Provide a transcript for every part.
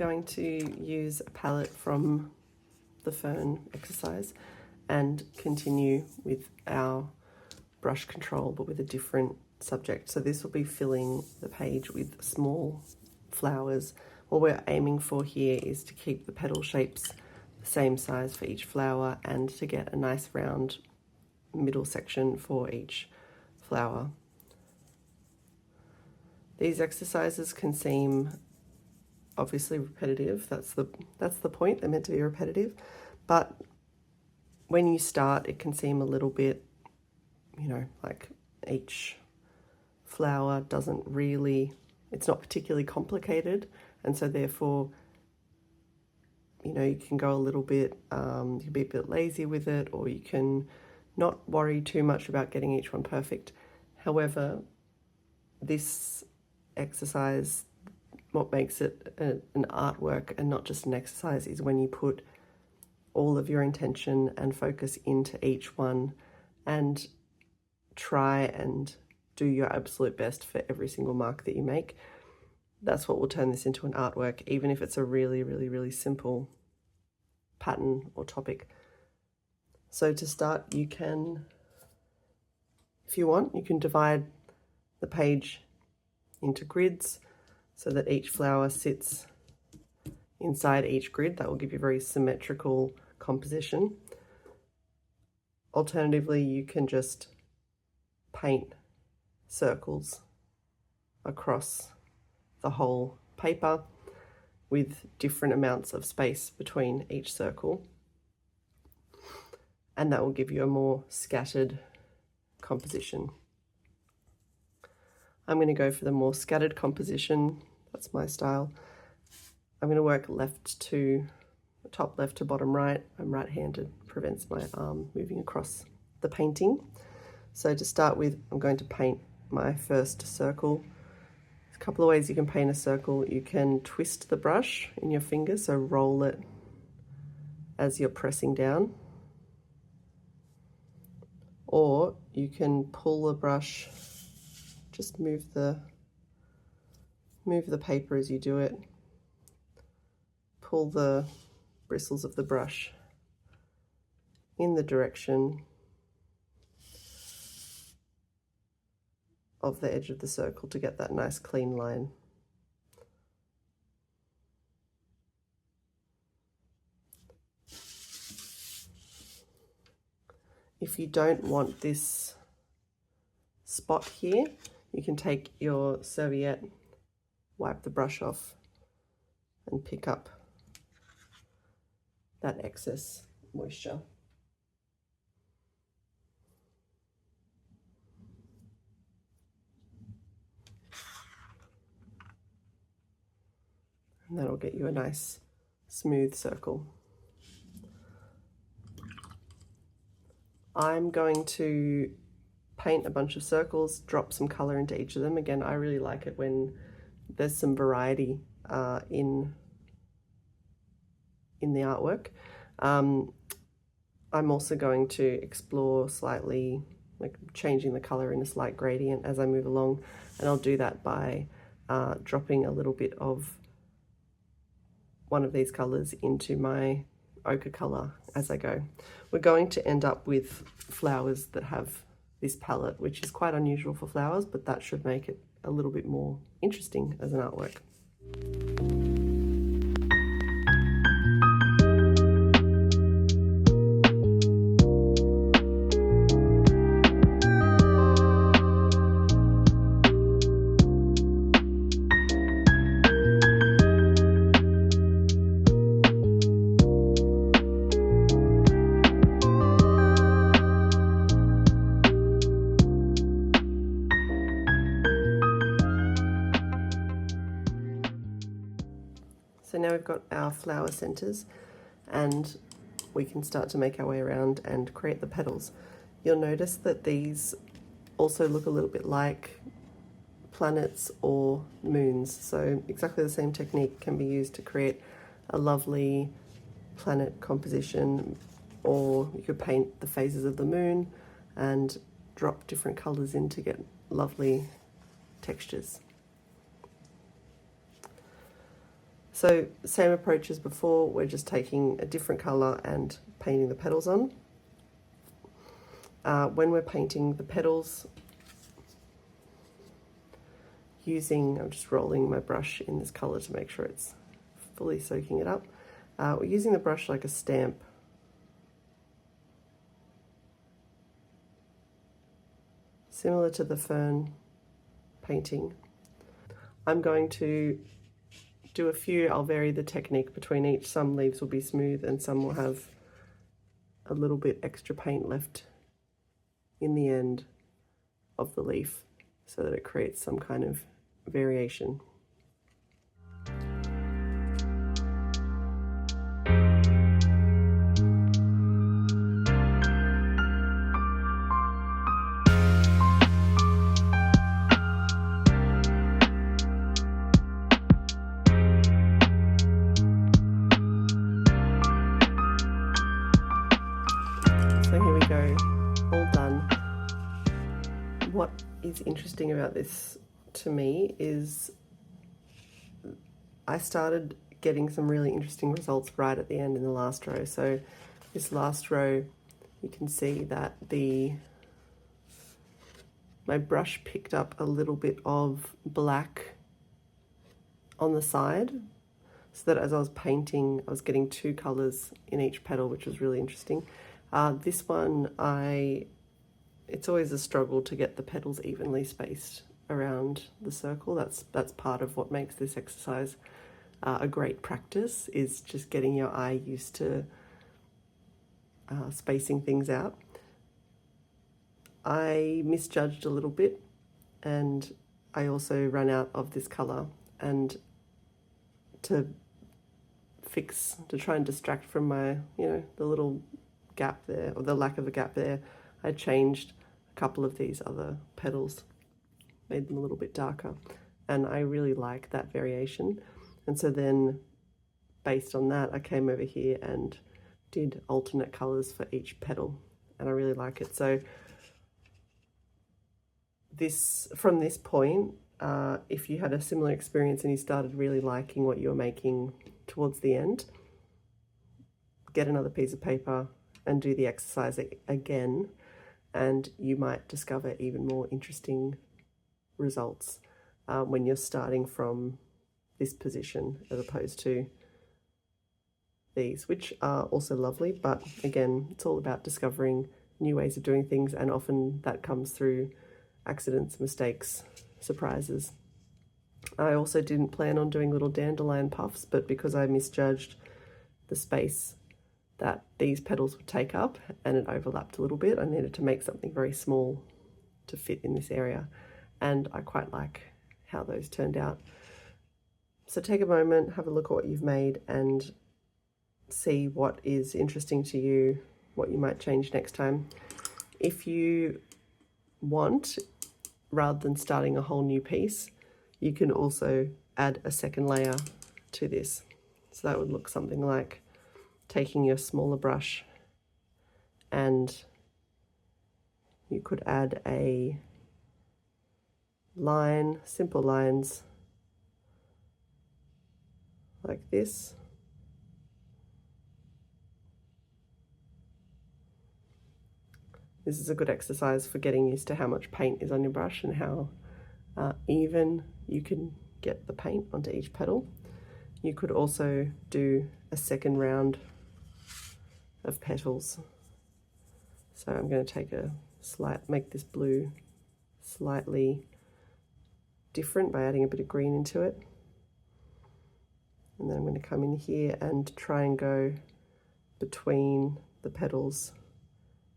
going to use a palette from the Fern exercise and continue with our brush control, but with a different subject. So this will be filling the page with small flowers. What we're aiming for here is to keep the petal shapes the same size for each flower and to get a nice round middle section for each flower. These exercises can seem obviously repetitive. That's the point. They're meant to be repetitive, but when you start, it can seem a little bit, you know, like each flower doesn't really, it's not particularly complicated, and so therefore, you know, you can go a little bit, you can be a bit lazy with it, or you can not worry too much about getting each one perfect. However, this exercise, what makes it an artwork and not just an exercise, is when you put all of your intention and focus into each one and try and do your absolute best for every single mark that you make. That's what will turn this into an artwork, even if it's a really, really, really simple pattern or topic. So to start, you can, if you want, you can divide the page into grids so that each flower sits inside each grid. That will give you a very symmetrical composition. Alternatively, you can just paint circles across the whole paper with different amounts of space between each circle, and that will give you a more scattered composition. I'm going to go for the more scattered composition. That's my style. I'm going to work top left to bottom right. I'm right-handed, prevents my arm moving across the painting. So to start with, I'm going to paint my first circle. There's a couple of ways you can paint a circle. You can twist the brush in your finger, so roll it as you're pressing down. Or you can pull the brush, just move the paper as you do it. Pull the bristles of the brush in the direction of the edge of the circle to get that nice clean line. If you don't want this spot here, you can take your serviette, wipe the brush off, and pick up that excess moisture. And that'll get you a nice smooth circle. I'm going to paint a bunch of circles, drop some color into each of them. Again, I really like it when there's some variety in the artwork. I'm also going to explore slightly, like changing the color in a slight gradient as I move along, and I'll do that by dropping a little bit of one of these colors into my ochre color as I go. We're going to end up with flowers that have this palette, which is quite unusual for flowers, but that should make it a little bit more interesting as an artwork. So now we've got our flower centers, and we can start to make our way around and create the petals. You'll notice that these also look a little bit like planets or moons. So exactly the same technique can be used to create a lovely planet composition, or you could paint the phases of the moon and drop different colors in to get lovely textures. So same approach as before, we're just taking a different colour and painting the petals on. When we're painting the petals, I'm just rolling my brush in this colour to make sure it's fully soaking it up. We're using the brush like a stamp. Similar to the fern painting. I'm going to do a few, I'll vary the technique between each. Some leaves will be smooth and some will have a little bit extra paint left in the end of the leaf so that it creates some kind of variation. So here we go, all done. What is interesting about this to me is I started getting some really interesting results right at the end in the last row. So this last row, you can see that my brush picked up a little bit of black on the side, so that as I was painting, I was getting two colours in each petal, which was really interesting. This one, it's always a struggle to get the petals evenly spaced around the circle. That's part of what makes this exercise a great practice, is just getting your eye used to spacing things out. I misjudged a little bit, and I also ran out of this colour, and to try and distract from my, the little gap there, or the lack of a gap there, I changed a couple of these other petals, made them a little bit darker, and I really like that variation. And so then based on that, I came over here and did alternate colours for each petal, and I really like it. So from this point, if you had a similar experience and you started really liking what you were making towards the end, get another piece of paper and do the exercise again, and you might discover even more interesting results when you're starting from this position as opposed to these, which are also lovely. But again, it's all about discovering new ways of doing things, and often that comes through accidents, mistakes, surprises. I also didn't plan on doing little dandelion puffs, but because I misjudged the space that these petals would take up and it overlapped a little bit, I needed to make something very small to fit in this area, and I quite like how those turned out. So take a moment, have a look at what you've made and see what is interesting to you, what you might change next time. If you want, rather than starting a whole new piece, you can also add a second layer to this. So that would look something like taking your smaller brush, and you could add a line, simple lines like this. This is a good exercise for getting used to how much paint is on your brush and how even you can get the paint onto each petal. You could also do a second round of petals. So I'm going to take make this blue slightly different by adding a bit of green into it. And then I'm going to come in here and try and go between the petals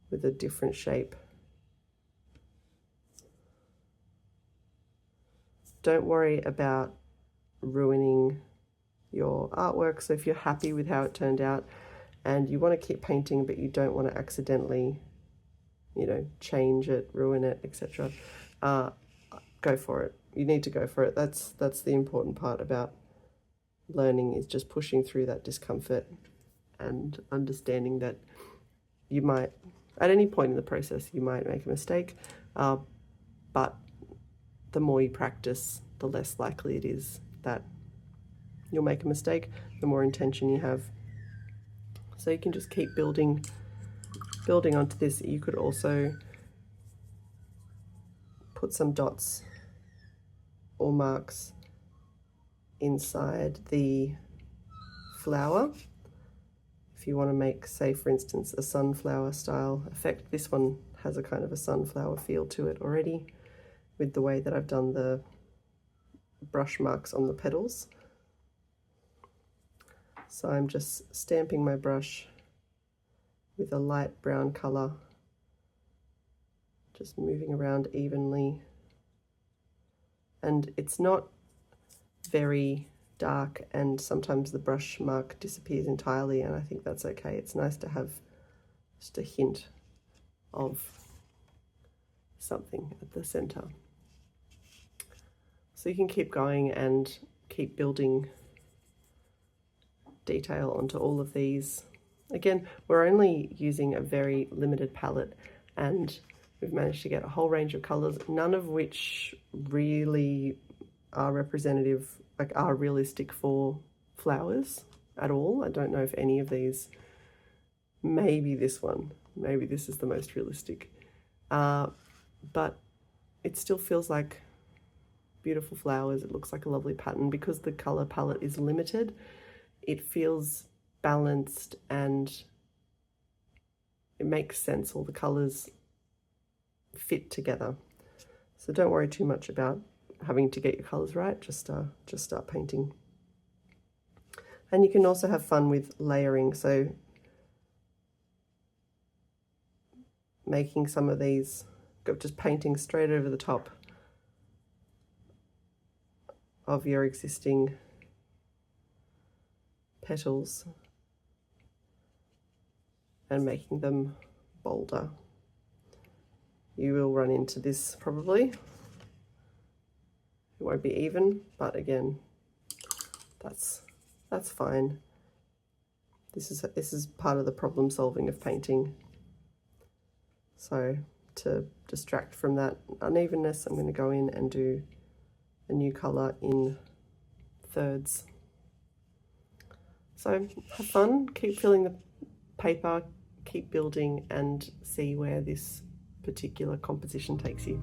with a different shape. Don't worry about ruining your artwork. So if you're happy with how it turned out and you want to keep painting, but you don't want to accidentally, change it, ruin it, etc., go for it. You need to go for it. That's the important part about learning, is just pushing through that discomfort and understanding that you might, at any point in the process, you might make a mistake, but the more you practice, the less likely it is that you'll make a mistake, the more intention you have. So you can just keep building onto this. You could also put some dots or marks inside the flower. If you want to make, say for instance, a sunflower style effect, this one has a kind of a sunflower feel to it already with the way that I've done the brush marks on the petals. So I'm just stamping my brush with a light brown colour, just moving around evenly. And it's not very dark, and sometimes the brush mark disappears entirely, and I think that's okay. It's nice to have just a hint of something at the center. So you can keep going and keep building detail onto all of these. Again, we're only using a very limited palette, and we've managed to get a whole range of colors, none of which really are representative, like are realistic for flowers at all. I don't know if any of these, maybe this one, maybe this is the most realistic, but it still feels like beautiful flowers. It looks like a lovely pattern. Because the color palette is limited, it feels balanced and it makes sense. All the colors fit together. So don't worry too much about having to get your colors right. Just start painting. And you can also have fun with layering. So making some of these, just painting straight over the top of your existing petals and making them bolder. You will run into this probably. It won't be even, but again, that's fine. This is part of the problem solving of painting. So to distract from that unevenness, I'm going to go in and do a new color in thirds. So have fun, keep filling the paper, keep building, and see where this particular composition takes you.